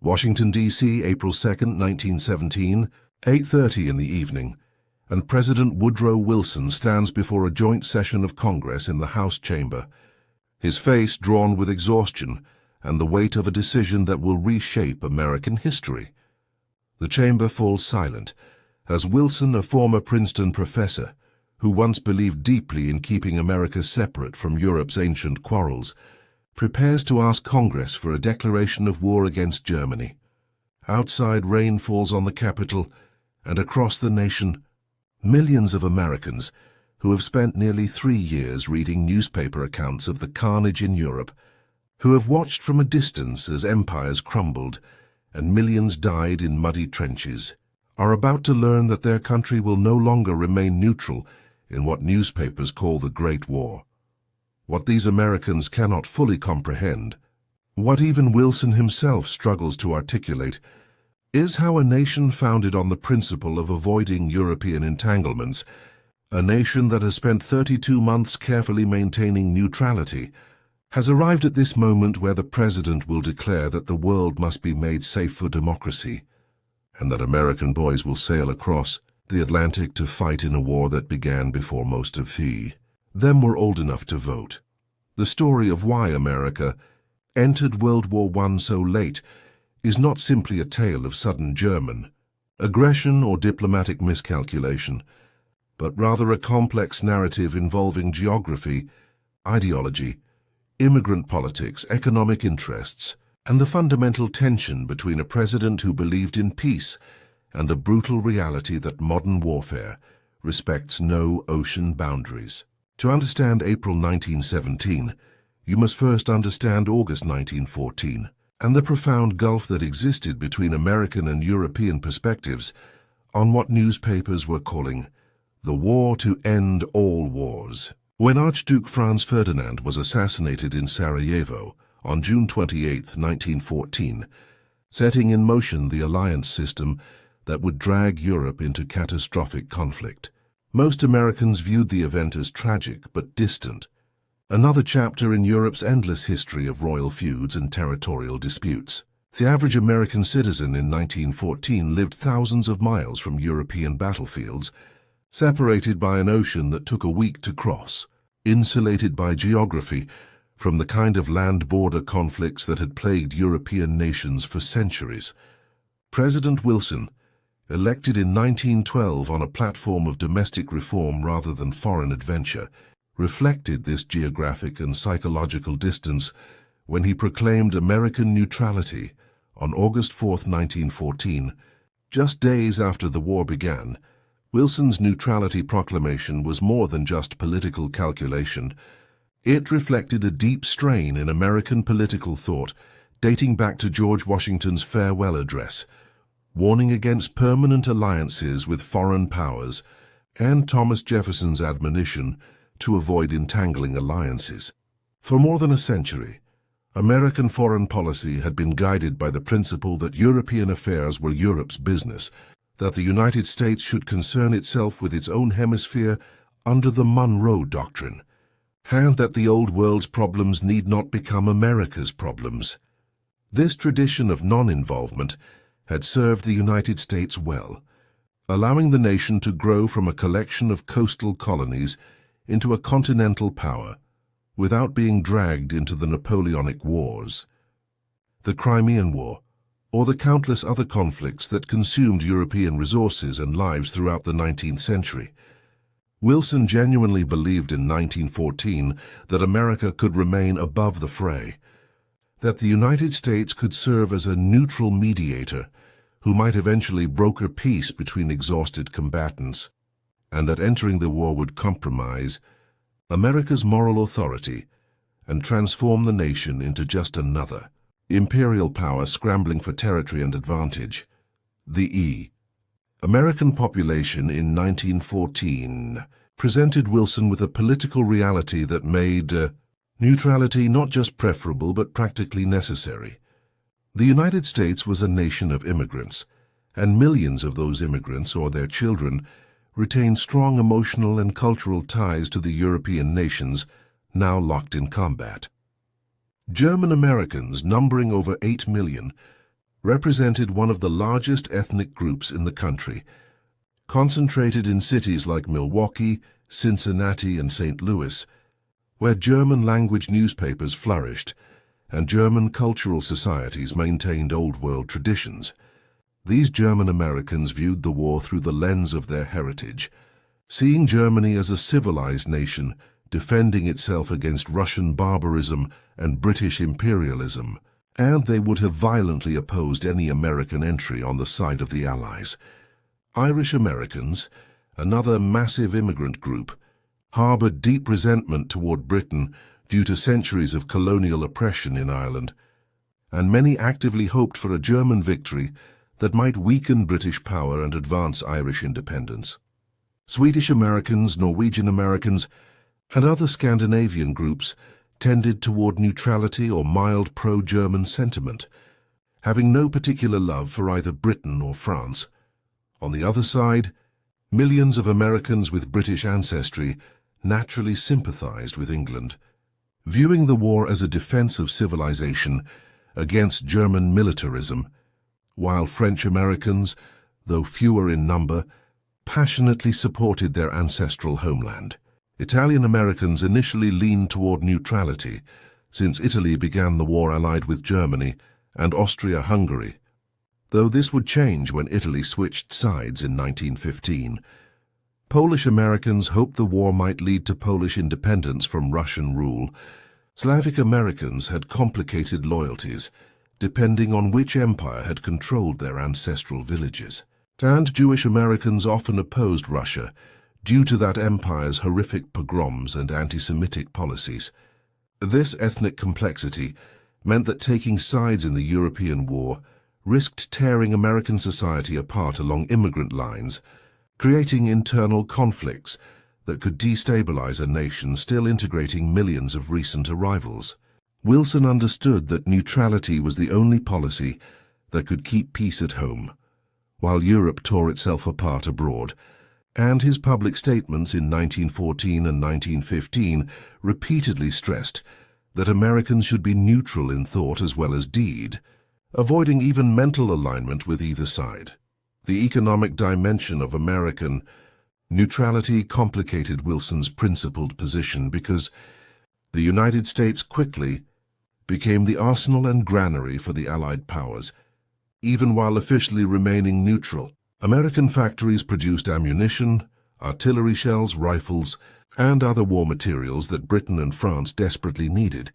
Washington, D.C., April 2, 1917, 8:30 in the evening, and President Woodrow Wilson stands before a joint session of Congress in the House chamber, his face drawn with exhaustion and the weight of a decision that will reshape American history. The chamber falls silent as Wilson, a former Princeton professor, who once believed deeply in keeping America separate from Europe's ancient quarrels, prepares to ask Congress for a declaration of war against Germany. Outside, rain falls on the Capitol, and across the nation, millions of Americans who have spent nearly 3 years reading newspaper accounts of the carnage in Europe, who have watched from a distance as empires crumbled and millions died in muddy trenches, are about to learn that their country will no longer remain neutral in what newspapers call the Great War. What these Americans cannot fully comprehend, what even Wilson himself struggles to articulate, is how a nation founded on the principle of avoiding European entanglements, a nation that has spent 32 months carefully maintaining neutrality, has arrived at this moment where the president will declare that the world must be made safe for democracy, and that American boys will sail across the Atlantic to fight in a war that began before most of them were old enough to vote. The story of why America entered World War I so late is not simply a tale of sudden German aggression or diplomatic miscalculation, but rather a complex narrative involving geography, ideology, immigrant politics, economic interests, and the fundamental tension between a president who believed in peace and the brutal reality that modern warfare respects no ocean boundaries. To understand April 1917, you must first understand August 1914 and the profound gulf that existed between American and European perspectives on what newspapers were calling the war to end all wars. When Archduke Franz Ferdinand was assassinated in Sarajevo on June 28, 1914, setting in motion the alliance system that would drag Europe into catastrophic conflict, most Americans viewed the event as tragic but distant, another chapter in Europe's endless history of royal feuds and territorial disputes. The average American citizen in 1914 lived thousands of miles from European battlefields, separated by an ocean that took a week to cross, insulated by geography from the kind of land border conflicts that had plagued European nations for centuries. President Wilson, elected in 1912 on a platform of domestic reform rather than foreign adventure, reflected this geographic and psychological distance when he proclaimed American neutrality on August 4, 1914, just days after the war began. Wilson's neutrality proclamation was more than just political calculation. It reflected a deep strain in American political thought dating back to George Washington's farewell address, warning against permanent alliances with foreign powers, and Thomas Jefferson's admonition to avoid entangling alliances. For more than a century, American foreign policy had been guided by the principle that European affairs were Europe's business, that the United States should concern itself with its own hemisphere under the Monroe Doctrine, and that the Old World's problems need not become America's problems. This tradition of non-involvement had served the United States well, allowing the nation to grow from a collection of coastal colonies into a continental power without being dragged into the Napoleonic Wars, the Crimean War, or the countless other conflicts that consumed European resources and lives throughout the 19th century. Wilson genuinely believed in 1914 that America could remain above the fray, that the United States could serve as a neutral mediator who might eventually broker peace between exhausted combatants, and that entering the war would compromise America's moral authority and transform the nation into just another imperial power scrambling for territory and advantage. The American population in 1914 presented Wilson with a political reality that made neutrality not just preferable but practically necessary. The United States was a nation of immigrants, and millions of those immigrants or their children retained strong emotional and cultural ties to the European nations now locked in combat. German Americans, numbering over 8 million, represented one of the largest ethnic groups in the country, concentrated in cities like Milwaukee, Cincinnati, and St. Louis, where German-language newspapers flourished and German cultural societies maintained old-world traditions. These German Americans viewed the war through the lens of their heritage, seeing Germany as a civilized nation defending itself against Russian barbarism and British imperialism, and they would have violently opposed any American entry on the side of the Allies. Irish Americans, another massive immigrant group, harbored deep resentment toward Britain due to centuries of colonial oppression in Ireland, and many actively hoped for a German victory that might weaken British power and advance Irish independence. Swedish Americans, Norwegian Americans, and other Scandinavian groups tended toward neutrality or mild pro-German sentiment, having no particular love for either Britain or France. On the other side, millions of Americans with British ancestry naturally sympathized with England, viewing the war as a defense of civilization against German militarism, while French Americans, though fewer in number, passionately supported their ancestral homeland. Italian Americans initially leaned toward neutrality, since Italy began the war allied with Germany and Austria-Hungary, though this would change when Italy switched sides in 1915. Polish Americans hoped the war might lead to Polish independence from Russian rule. Slavic Americans had complicated loyalties, depending on which empire had controlled their ancestral villages. And Jewish Americans often opposed Russia due to that empire's horrific pogroms and anti-Semitic policies. This ethnic complexity meant that taking sides in the European war risked tearing American society apart along immigrant lines, creating internal conflicts that could destabilize a nation still integrating millions of recent arrivals. Wilson understood that neutrality was the only policy that could keep peace at home, while Europe tore itself apart abroad, and his public statements in 1914 and 1915 repeatedly stressed that Americans should be neutral in thought as well as deed, avoiding even mental alignment with either side. The economic dimension of American neutrality complicated Wilson's principled position because the United States quickly became the arsenal and granary for the Allied powers. Even while officially remaining neutral, American factories produced ammunition, artillery shells, rifles, and other war materials that Britain and France desperately needed.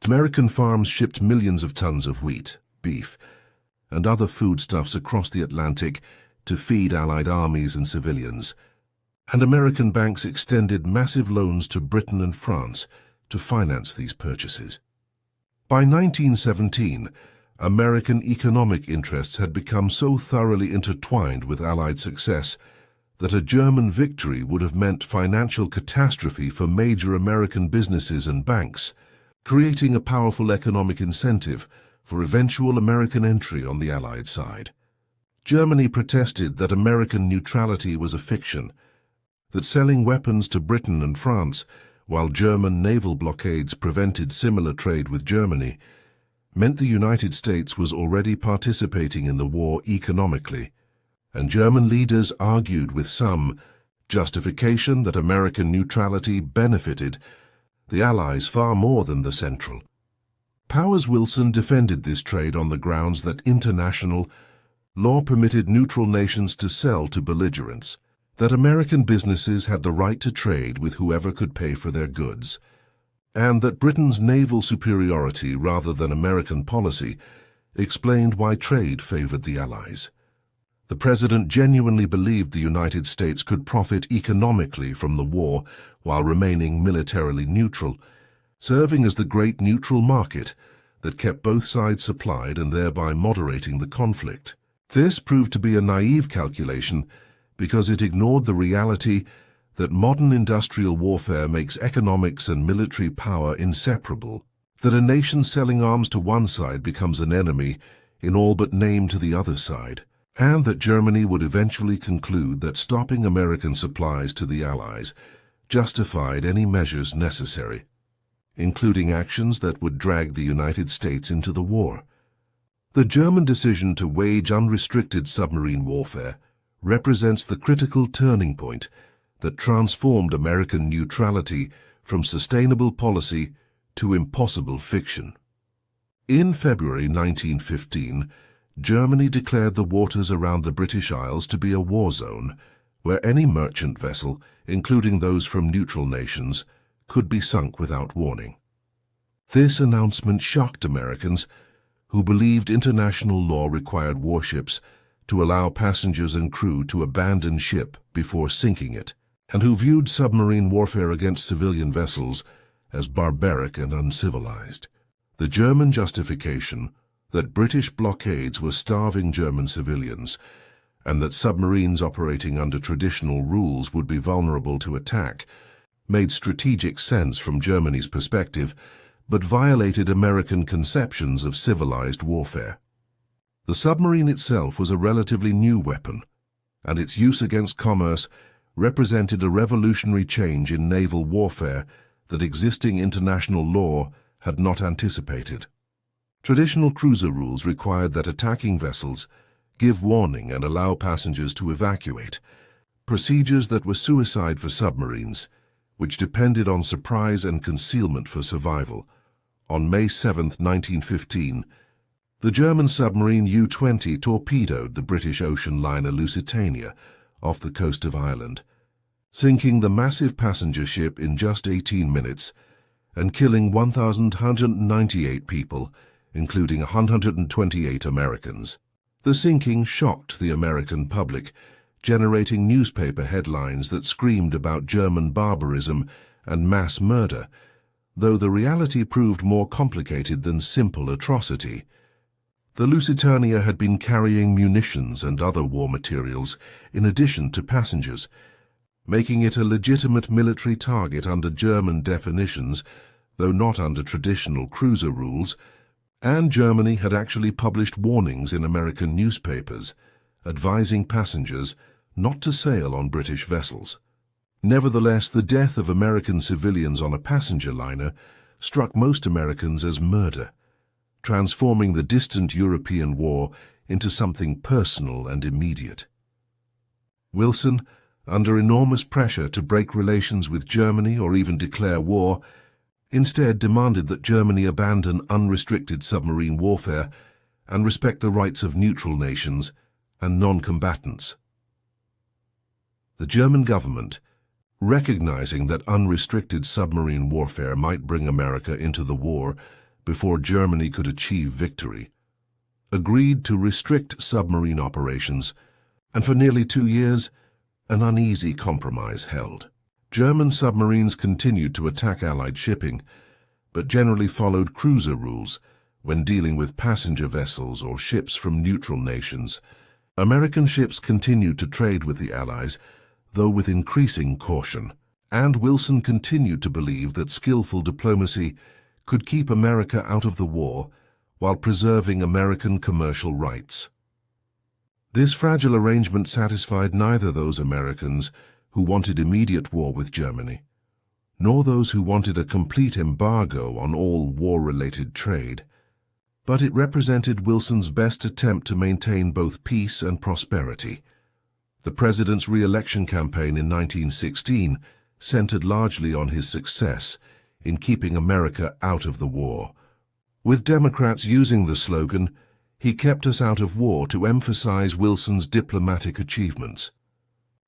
American farms shipped millions of tons of wheat, beef, and other foodstuffs across the Atlantic to feed Allied armies and civilians, and American banks extended massive loans to Britain and France to finance these purchases. By 1917, American economic interests had become so thoroughly intertwined with Allied success that a German victory would have meant financial catastrophe for major American businesses and banks, creating a powerful economic incentive for eventual American entry on the Allied side. Germany protested that American neutrality was a fiction, that selling weapons to Britain and France, while German naval blockades prevented similar trade with Germany, meant the United States was already participating in the war economically, and German leaders argued with some justification that American neutrality benefited the Allies far more than the Central. Powers Wilson defended this trade on the grounds that international law permitted neutral nations to sell to belligerents, that American businesses had the right to trade with whoever could pay for their goods, and that Britain's naval superiority rather than American policy explained why trade favored the Allies. The president genuinely believed the United States could profit economically from the war while remaining militarily neutral, serving as the great neutral market that kept both sides supplied and thereby moderating the conflict. This proved to be a naive calculation because it ignored the reality that modern industrial warfare makes economics and military power inseparable, that a nation selling arms to one side becomes an enemy in all but name to the other side, and that Germany would eventually conclude that stopping American supplies to the Allies justified any measures necessary, including actions that would drag the United States into the war. The German decision to wage unrestricted submarine warfare represents the critical turning point that transformed American neutrality from sustainable policy to impossible fiction. In February 1915, Germany declared the waters around the British Isles to be a war zone, where any merchant vessel, including those from neutral nations, could be sunk without warning. This announcement shocked Americans, who believed international law required warships to allow passengers and crew to abandon ship before sinking it, and who viewed submarine warfare against civilian vessels as barbaric and uncivilized. The German justification that British blockades were starving German civilians and that submarines operating under traditional rules would be vulnerable to attack made strategic sense from Germany's perspective, but violated American conceptions of civilized warfare. The submarine itself was a relatively new weapon, and its use against commerce represented a revolutionary change in naval warfare that existing international law had not anticipated. Traditional cruiser rules required that attacking vessels give warning and allow passengers to evacuate, procedures that were suicide for submarines, which depended on surprise and concealment for survival. On May 7, 1915, the German submarine U-20 torpedoed the British ocean liner Lusitania off the coast of Ireland, sinking the massive passenger ship in just 18 minutes and killing 1,198 people, including 128 Americans. The sinking shocked the American public, generating newspaper headlines that screamed about German barbarism and mass murder, though the reality proved more complicated than simple atrocity. The Lusitania had been carrying munitions and other war materials in addition to passengers, making it a legitimate military target under German definitions, though not under traditional cruiser rules, and Germany had actually published warnings in American newspapers, advising passengers not to sail on British vessels. Nevertheless, the death of American civilians on a passenger liner struck most Americans as murder, transforming the distant European war into something personal and immediate. Wilson, under enormous pressure to break relations with Germany or even declare war, instead demanded that Germany abandon unrestricted submarine warfare and respect the rights of neutral nations and non-combatants. The German government, recognizing that unrestricted submarine warfare might bring America into the war before Germany could achieve victory, agreed to restrict submarine operations, and for nearly 2 years, an uneasy compromise held. German submarines continued to attack Allied shipping, but generally followed cruiser rules when dealing with passenger vessels or ships from neutral nations. American ships continued to trade with the Allies, though with increasing caution, and Wilson continued to believe that skillful diplomacy could keep America out of the war while preserving American commercial rights. This fragile arrangement satisfied neither those Americans who wanted immediate war with Germany, nor those who wanted a complete embargo on all war-related trade, but it represented Wilson's best attempt to maintain both peace and prosperity. The president's re-election campaign in 1916 centered largely on his success in keeping America out of the war. With Democrats using the slogan, "He kept us out of war," to emphasize Wilson's diplomatic achievements.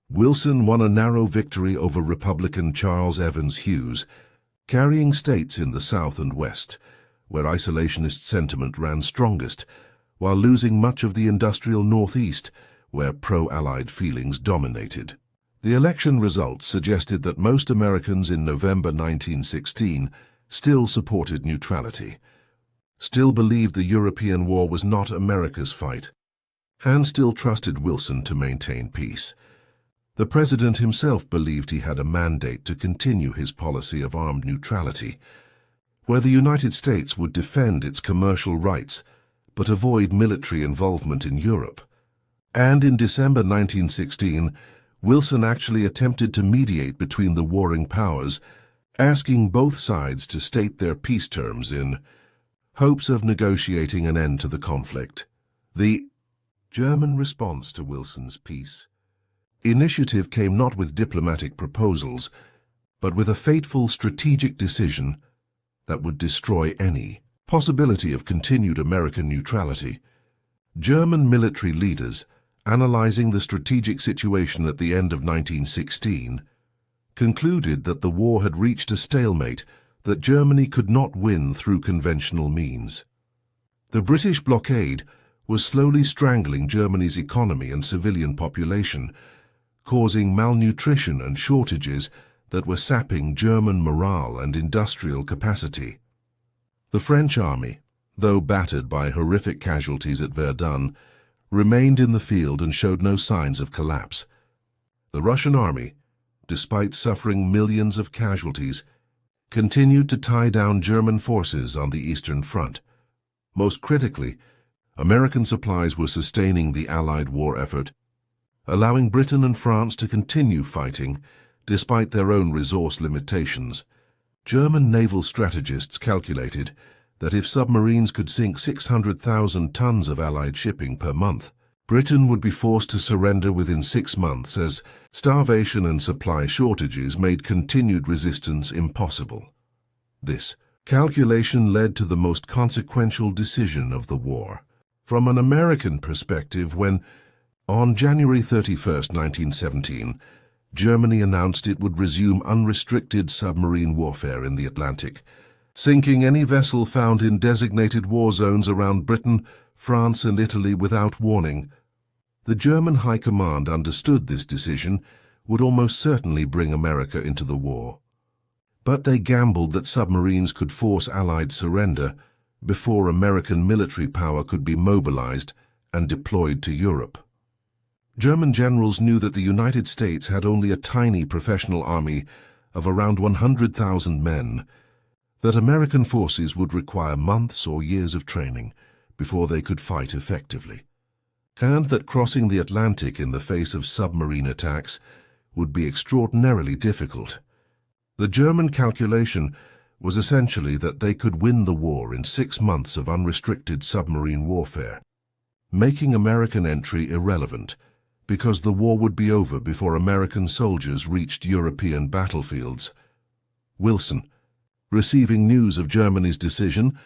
Wilson won a narrow victory over Republican Charles Evans Hughes, carrying states in the South and West, where isolationist sentiment ran strongest, while losing much of the industrial Northeast, where pro-Allied feelings dominated. The election results suggested that most Americans in November 1916 still supported neutrality, still believed the European war was not America's fight, and still trusted Wilson to maintain peace. The president himself believed he had a mandate to continue his policy of armed neutrality, where the United States would defend its commercial rights but avoid military involvement in Europe. And in December 1916, Wilson actually attempted to mediate between the warring powers, asking both sides to state their peace terms in hopes of negotiating an end to the conflict. The German response to Wilson's peace initiative came not with diplomatic proposals, but with a fateful strategic decision that would destroy any possibility of continued American neutrality. German military leaders, analyzing the strategic situation at the end of 1916, concluded that the war had reached a stalemate that Germany could not win through conventional means. The British blockade was slowly strangling Germany's economy and civilian population, causing malnutrition and shortages that were sapping German morale and industrial capacity. The French army, though battered by horrific casualties at Verdun, remained in the field and showed no signs of collapse. The Russian army, despite suffering millions of casualties, continued to tie down German forces on the Eastern Front. Most critically, American supplies were sustaining the Allied war effort, allowing Britain and France to continue fighting despite their own resource limitations. German naval strategists calculated that if submarines could sink 600,000 tons of Allied shipping per month, Britain would be forced to surrender within 6 months as starvation and supply shortages made continued resistance impossible. This calculation led to the most consequential decision of the war. From an American perspective, when, on January 31, 1917, Germany announced it would resume unrestricted submarine warfare in the Atlantic, sinking any vessel found in designated war zones around Britain, France, and Italy without warning. The German High Command understood this decision would almost certainly bring America into the war. But they gambled that submarines could force Allied surrender before American military power could be mobilized and deployed to Europe. German generals knew that the United States had only a tiny professional army of around 100,000 men, that American forces would require months or years of training before they could fight effectively, and that crossing the Atlantic in the face of submarine attacks would be extraordinarily difficult. The German calculation was essentially that they could win the war in 6 months of unrestricted submarine warfare, making American entry irrelevant because the war would be over before American soldiers reached European battlefields. Wilson, receiving news of Germany's decision,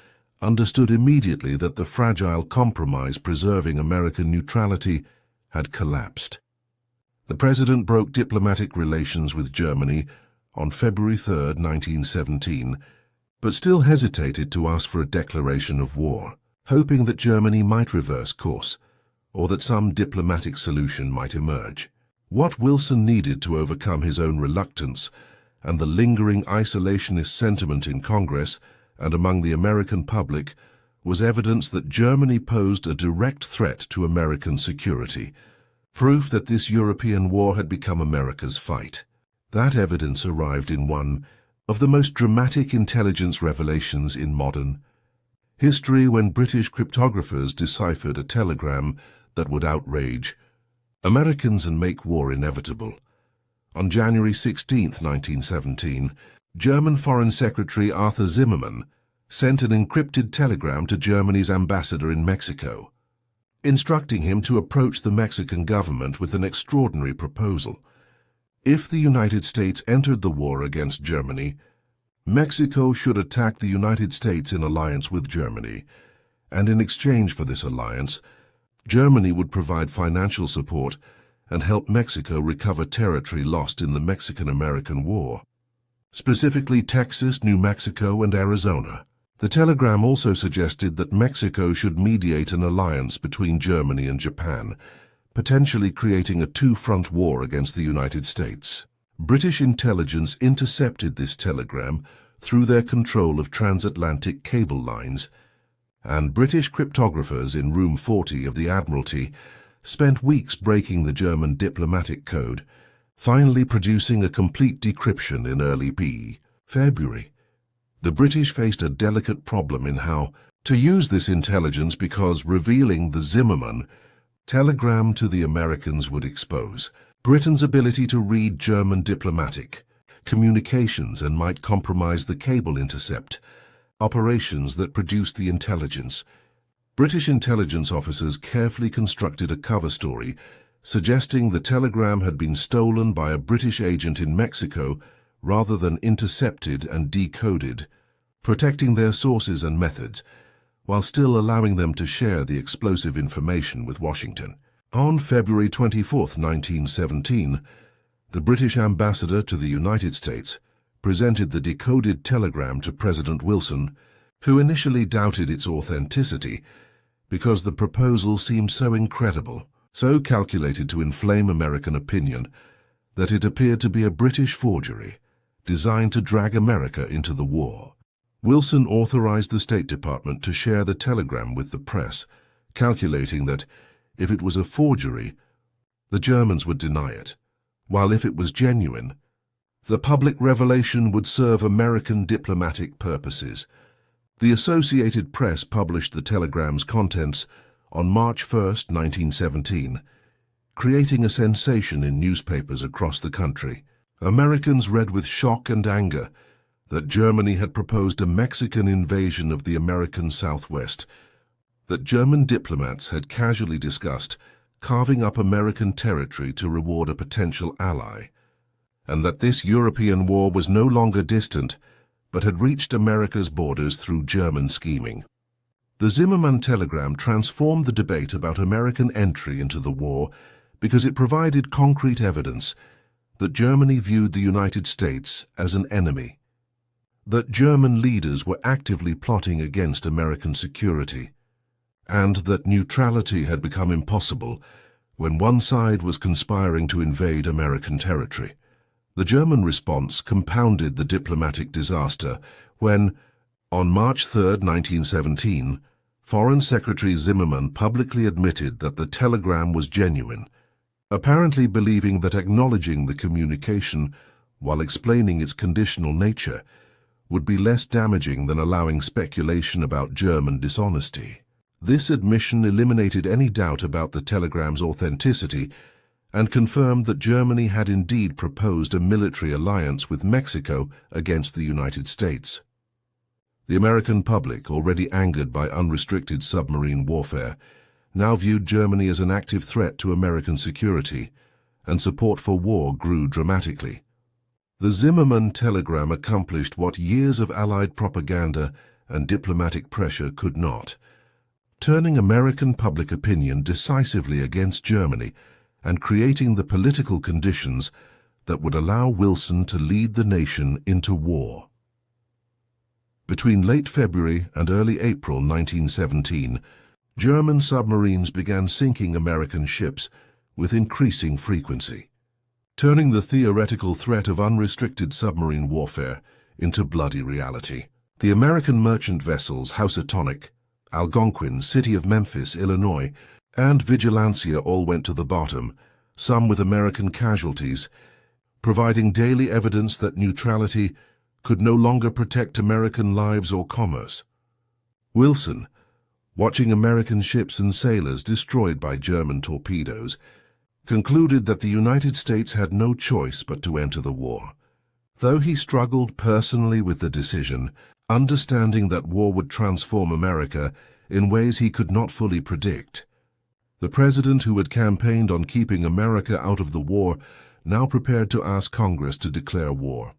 understood immediately that the fragile compromise preserving American neutrality had collapsed. The president broke diplomatic relations with Germany on February 3, 1917, but still hesitated to ask for a declaration of war, hoping that Germany might reverse course, or that some diplomatic solution might emerge. What Wilson needed to overcome his own reluctance and the lingering isolationist sentiment in Congress and among the American public was evidence that Germany posed a direct threat to American security, proof that this European war had become America's fight. That evidence arrived in one of the most dramatic intelligence revelations in modern history, when British cryptographers deciphered a telegram that would outrage Americans and make war inevitable. On January 16, 1917, German Foreign Secretary Arthur Zimmermann sent an encrypted telegram to Germany's ambassador in Mexico, instructing him to approach the Mexican government with an extraordinary proposal. If the United States entered the war against Germany, Mexico should attack the United States in alliance with Germany, and in exchange for this alliance, Germany would provide financial support and help Mexico recover territory lost in the Mexican-American War, specifically Texas, New Mexico, and Arizona. The telegram also suggested that Mexico should mediate an alliance between Germany and Japan, potentially creating a two-front war against the United States. British intelligence intercepted this telegram through their control of transatlantic cable lines, and British cryptographers in Room 40 of the Admiralty spent weeks breaking the German diplomatic code, finally producing a complete decryption in early February. The British faced a delicate problem in how to use this intelligence, because revealing the Zimmermann telegram to the Americans would expose Britain's ability to read German diplomatic communications and might compromise the cable intercept operations that produced the intelligence. British intelligence officers carefully constructed a cover story suggesting the telegram had been stolen by a British agent in Mexico rather than intercepted and decoded, protecting their sources and methods, while still allowing them to share the explosive information with Washington. On February 24, 1917, the British ambassador to the United States presented the decoded telegram to President Wilson, who initially doubted its authenticity because the proposal seemed so incredible, so calculated to inflame American opinion, that it appeared to be a British forgery designed to drag America into the war. Wilson authorized the State Department to share the telegram with the press, calculating that if it was a forgery, the Germans would deny it, while if it was genuine, the public revelation would serve American diplomatic purposes. The Associated Press published the telegram's contents on March 1, 1917, creating a sensation in newspapers across the country. Americans read with shock and anger that Germany had proposed a Mexican invasion of the American Southwest, that German diplomats had casually discussed carving up American territory to reward a potential ally, and that this European war was no longer distant, but had reached America's borders through German scheming. The Zimmermann telegram transformed the debate about American entry into the war because it provided concrete evidence that Germany viewed the United States as an enemy, that German leaders were actively plotting against American security, and that neutrality had become impossible when one side was conspiring to invade American territory. The German response compounded the diplomatic disaster when, on March 3, 1917, Foreign Secretary Zimmermann publicly admitted that the telegram was genuine, apparently believing that acknowledging the communication while explaining its conditional nature would be less damaging than allowing speculation about German dishonesty. This admission eliminated any doubt about the telegram's authenticity and confirmed that Germany had indeed proposed a military alliance with Mexico against the United States. The American public, already angered by unrestricted submarine warfare, now viewed Germany as an active threat to American security, and support for war grew dramatically. The Zimmermann telegram accomplished what years of Allied propaganda and diplomatic pressure could not, turning American public opinion decisively against Germany and creating the political conditions that would allow Wilson to lead the nation into war. Between late February and early April 1917, German submarines began sinking American ships with increasing frequency, turning the theoretical threat of unrestricted submarine warfare into bloody reality. The American merchant vessels Housatonic, Algonquin, City of Memphis, Illinois, and Vigilancia all went to the bottom, some with American casualties, providing daily evidence that neutrality could no longer protect American lives or commerce. Wilson, watching American ships and sailors destroyed by German torpedoes, concluded that the United States had no choice but to enter the war. Though he struggled personally with the decision, understanding that war would transform America in ways he could not fully predict, the president who had campaigned on keeping America out of the war now prepared to ask Congress to declare war,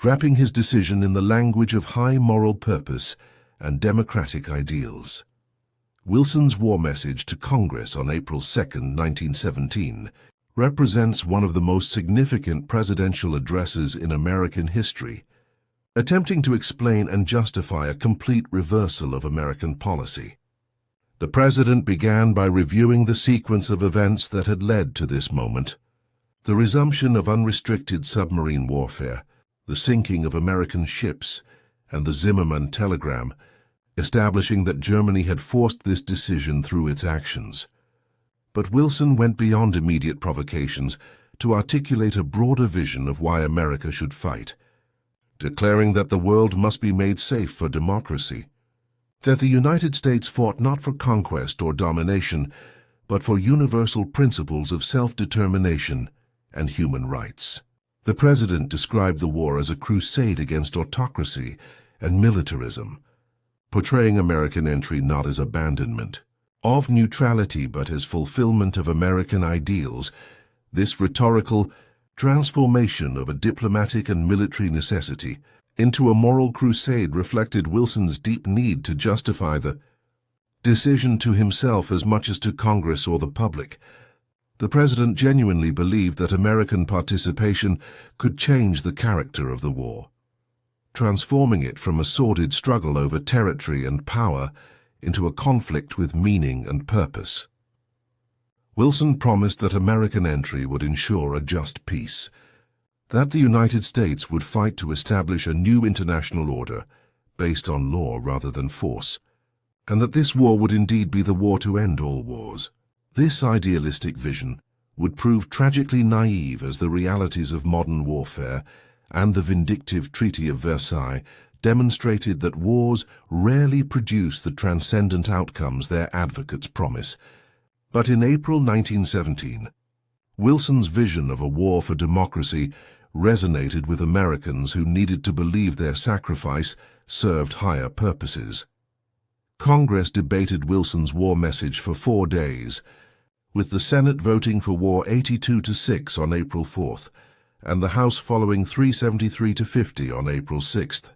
wrapping his decision in the language of high moral purpose and democratic ideals. Wilson's war message to Congress on April 2, 1917, represents one of the most significant presidential addresses in American history, attempting to explain and justify a complete reversal of American policy. The president began by reviewing the sequence of events that had led to this moment: the resumption of unrestricted submarine warfare, the sinking of American ships, and the Zimmermann telegram, establishing that Germany had forced this decision through its actions. But Wilson went beyond immediate provocations to articulate a broader vision of why America should fight, declaring that the world must be made safe for democracy, that the United States fought not for conquest or domination, but for universal principles of self-determination and human rights. The president described the war as a crusade against autocracy and militarism, portraying American entry not as abandonment of neutrality but as fulfillment of American ideals. This rhetorical transformation of a diplomatic and military necessity into a moral crusade reflected Wilson's deep need to justify the decision to himself as much as to Congress or the public. The president genuinely believed that American participation could change the character of the war, transforming it from a sordid struggle over territory and power into a conflict with meaning and purpose. Wilson promised that American entry would ensure a just peace, that the United States would fight to establish a new international order based on law rather than force, and that this war would indeed be the war to end all wars. This idealistic vision would prove tragically naive as the realities of modern warfare and the vindictive Treaty of Versailles demonstrated that wars rarely produce the transcendent outcomes their advocates promise. But in April 1917, Wilson's vision of a war for democracy resonated with Americans who needed to believe their sacrifice served higher purposes. Congress debated Wilson's war message for 4 days, with the Senate voting for war 82-6 on April 4th, and the House following 373-50 on April 6th.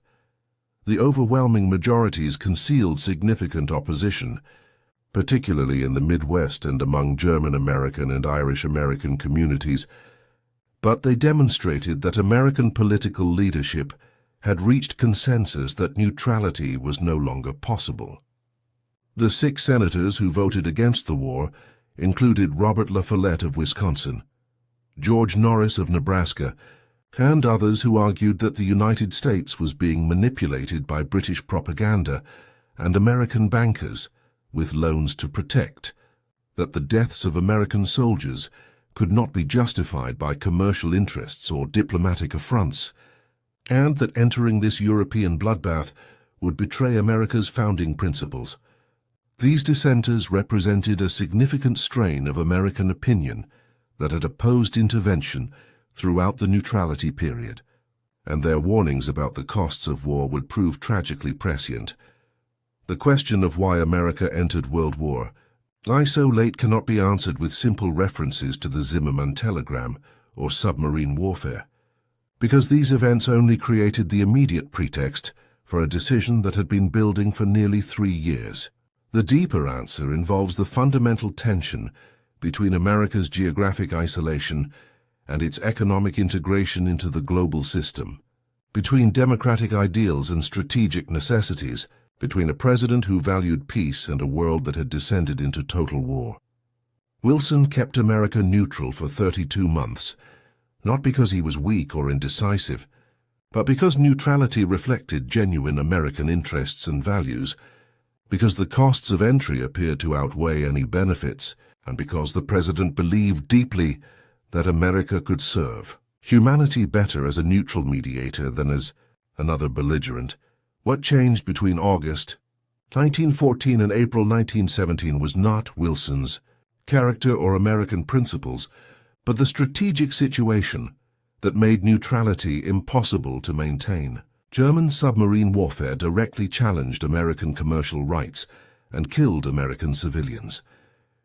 The overwhelming majorities concealed significant opposition, particularly in the Midwest and among German American and Irish American communities, but they demonstrated that American political leadership had reached consensus that neutrality was no longer possible. The 6 senators who voted against the war included Robert La Follette of Wisconsin, George Norris of Nebraska, and others who argued that the United States was being manipulated by British propaganda and American bankers with loans to protect, that the deaths of American soldiers could not be justified by commercial interests or diplomatic affronts, and that entering this European bloodbath would betray America's founding principles. These dissenters represented a significant strain of American opinion that had opposed intervention throughout the neutrality period, and their warnings about the costs of war would prove tragically prescient. The question of why America entered World War I so late cannot be answered with simple references to the Zimmermann telegram or submarine warfare, because these events only created the immediate pretext for a decision that had been building for nearly 3 years. The deeper answer involves the fundamental tension between America's geographic isolation and its economic integration into the global system, between democratic ideals and strategic necessities, between a president who valued peace and a world that had descended into total war. Wilson kept America neutral for 32 months, not because he was weak or indecisive, but because neutrality reflected genuine American interests and values, because the costs of entry appeared to outweigh any benefits, and because the president believed deeply that America could serve humanity better as a neutral mediator than as another belligerent. What changed between August 1914 and April 1917 was not Wilson's character or American principles, but the strategic situation that made neutrality impossible to maintain. German submarine warfare directly challenged American commercial rights and killed American civilians,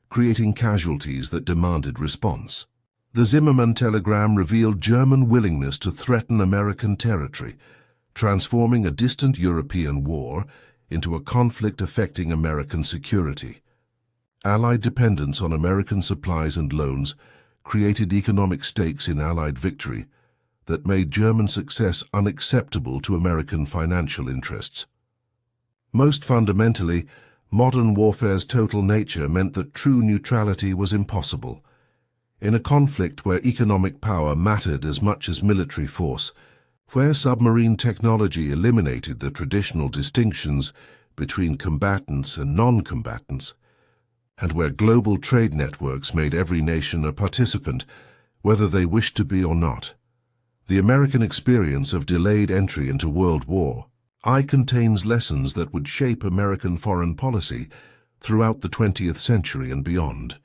creating casualties that demanded response. The Zimmermann telegram revealed German willingness to threaten American territory, transforming a distant European war into a conflict affecting American security. Allied dependence on American supplies and loans created economic stakes in Allied victory that made German success unacceptable to American financial interests. Most fundamentally, modern warfare's total nature meant that true neutrality was impossible. In a conflict where economic power mattered as much as military force, where submarine technology eliminated the traditional distinctions between combatants and non-combatants, and where global trade networks made every nation a participant, whether they wished to be or not. The American experience of delayed entry into World War I contains lessons that would shape American foreign policy throughout the 20th century and beyond.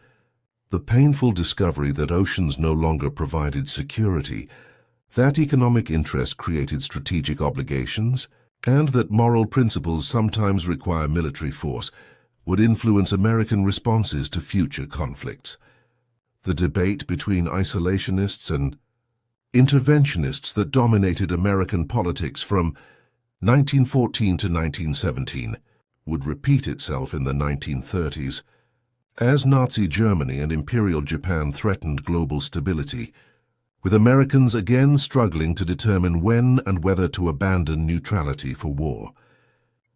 The painful discovery that oceans no longer provided security, that economic interest created strategic obligations, and that moral principles sometimes require military force, would influence American responses to future conflicts. The debate between isolationists and interventionists that dominated American politics from 1914 to 1917 would repeat itself in the 1930s. As Nazi Germany and Imperial Japan threatened global stability, with Americans again struggling to determine when and whether to abandon neutrality for war.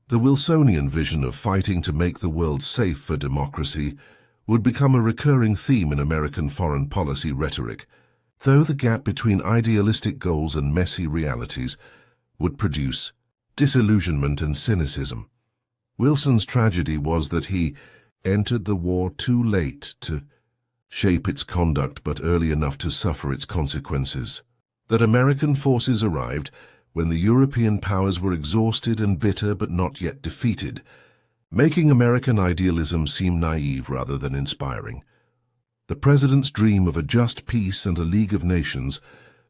The Wilsonian vision of fighting to make the world safe for democracy would become a recurring theme in American foreign policy rhetoric, though the gap between idealistic goals and messy realities would produce disillusionment and cynicism. Wilson's tragedy was that he entered the war too late to shape its conduct but early enough to suffer its consequences. That American forces arrived when the European powers were exhausted and bitter but not yet defeated, making American idealism seem naive rather than inspiring. The president's dream of a just peace and a League of Nations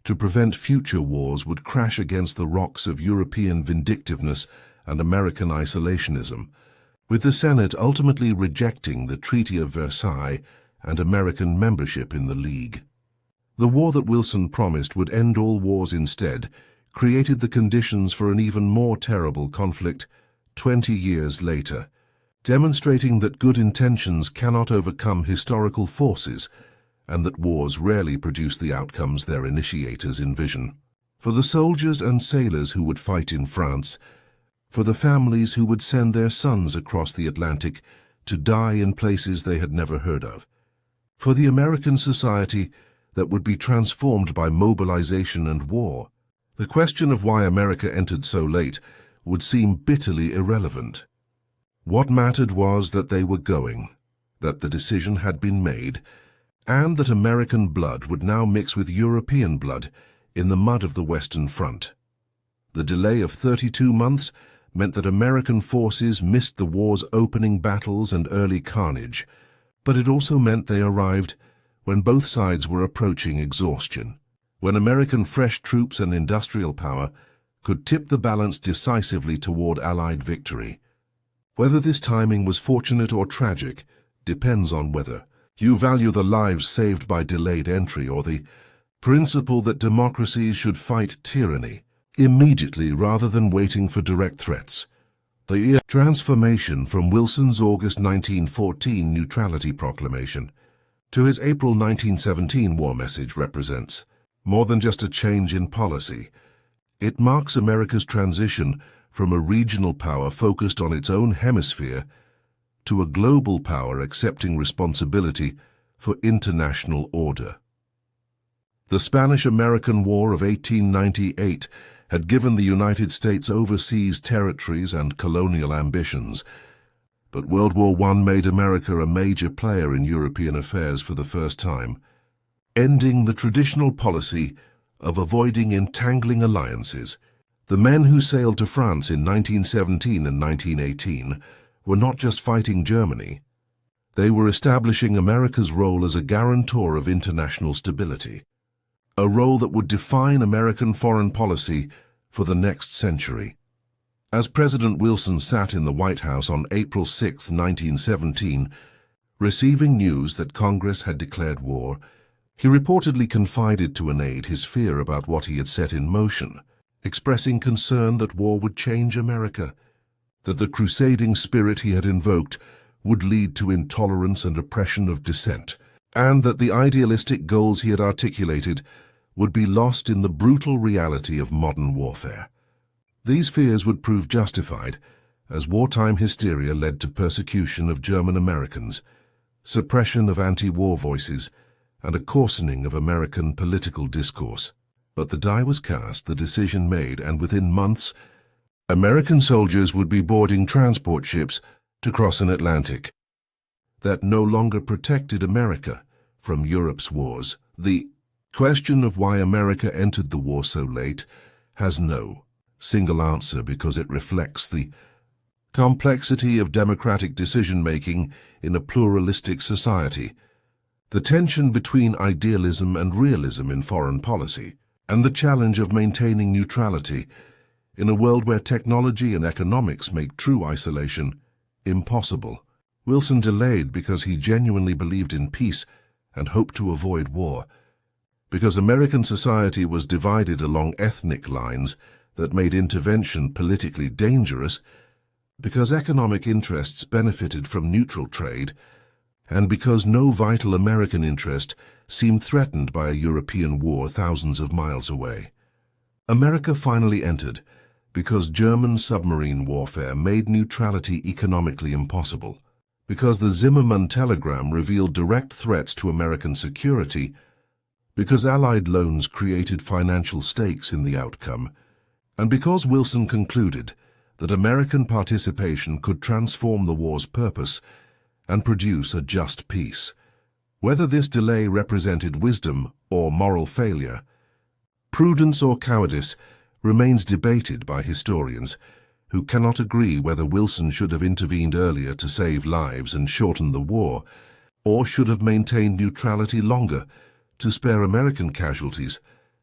to prevent future wars would crash against the rocks of European vindictiveness and American isolationism, with the Senate ultimately rejecting the Treaty of Versailles and American membership in the League. The war that Wilson promised would end all wars instead created the conditions for an even more terrible conflict 20 years later, demonstrating that good intentions cannot overcome historical forces and that wars rarely produce the outcomes their initiators envision. For the soldiers and sailors who would fight in France, for the families who would send their sons across the Atlantic to die in places they had never heard of, for the American society that would be transformed by mobilization and war, the question of why America entered so late would seem bitterly irrelevant. What mattered was that they were going, that the decision had been made, and that American blood would now mix with European blood in the mud of the Western Front. The delay of 32 months meant that American forces missed the war's opening battles and early carnage, but it also meant they arrived when both sides were approaching exhaustion, when American fresh troops and industrial power could tip the balance decisively toward Allied victory. Whether this timing was fortunate or tragic depends on whether you value the lives saved by delayed entry or the principle that democracies should fight tyranny immediately rather than waiting for direct threats. The transformation from Wilson's August 1914 neutrality proclamation to his April 1917 war message represents more than just a change in policy. It marks America's transition from a regional power focused on its own hemisphere to a global power accepting responsibility for international order. The Spanish-American War of 1898 had given the United States overseas territories and colonial ambitions, but World War I made America a major player in European affairs for the first time, ending the traditional policy of avoiding entangling alliances. The men who sailed to France in 1917 and 1918 were not just fighting Germany. They were establishing America's role as a guarantor of international stability, a role that would define American foreign policy for the next century. As President Wilson sat in the White House on April 6, 1917, receiving news that Congress had declared war, he reportedly confided to an aide his fear about what he had set in motion, expressing concern that war would change America, that the crusading spirit he had invoked would lead to intolerance and oppression of dissent, and that the idealistic goals he had articulated would be lost in the brutal reality of modern warfare. These fears would prove justified, as wartime hysteria led to persecution of German Americans, suppression of anti-war voices, and a coarsening of American political discourse. But the die was cast, the decision made, and within months, American soldiers would be boarding transport ships to cross an Atlantic that no longer protected America from Europe's wars. The question of why America entered the war so late has no single answer because it reflects the complexity of democratic decision-making in a pluralistic society, the tension between idealism and realism in foreign policy, and the challenge of maintaining neutrality in a world where technology and economics make true isolation impossible. Wilson delayed because he genuinely believed in peace and hoped to avoid war, because American society was divided along ethnic lines that made intervention politically dangerous, because economic interests benefited from neutral trade, and because no vital American interest seemed threatened by a European war thousands of miles away. America finally entered because German submarine warfare made neutrality economically impossible, because the Zimmermann telegram revealed direct threats to American security, because Allied loans created financial stakes in the outcome, and because Wilson concluded that American participation could transform the war's purpose and produce a just peace. Whether this delay represented wisdom or moral failure, prudence or cowardice, remains debated by historians who cannot agree whether Wilson should have intervened earlier to save lives and shorten the war, or should have maintained neutrality longer to spare American casualties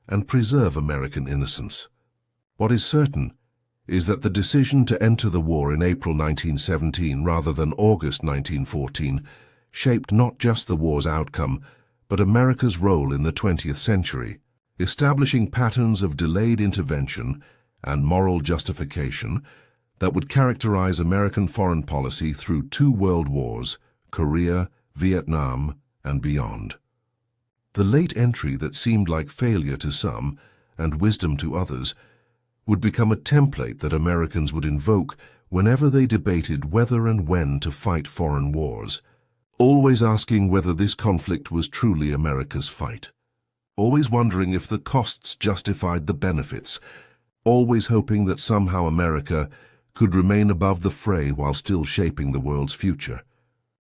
and preserve American innocence. What is certain is that the decision to enter the war in April 1917 rather than August 1914 shaped not just the war's outcome, but America's role in the 20th century, establishing patterns of delayed intervention and moral justification that would characterize American foreign policy through 2 world wars, Korea, Vietnam, and beyond. The late entry that seemed like failure to some and wisdom to others would become a template that Americans would invoke whenever they debated whether and when to fight foreign wars, always asking whether this conflict was truly America's fight, always wondering if the costs justified the benefits, always hoping that somehow America could remain above the fray while still shaping the world's future.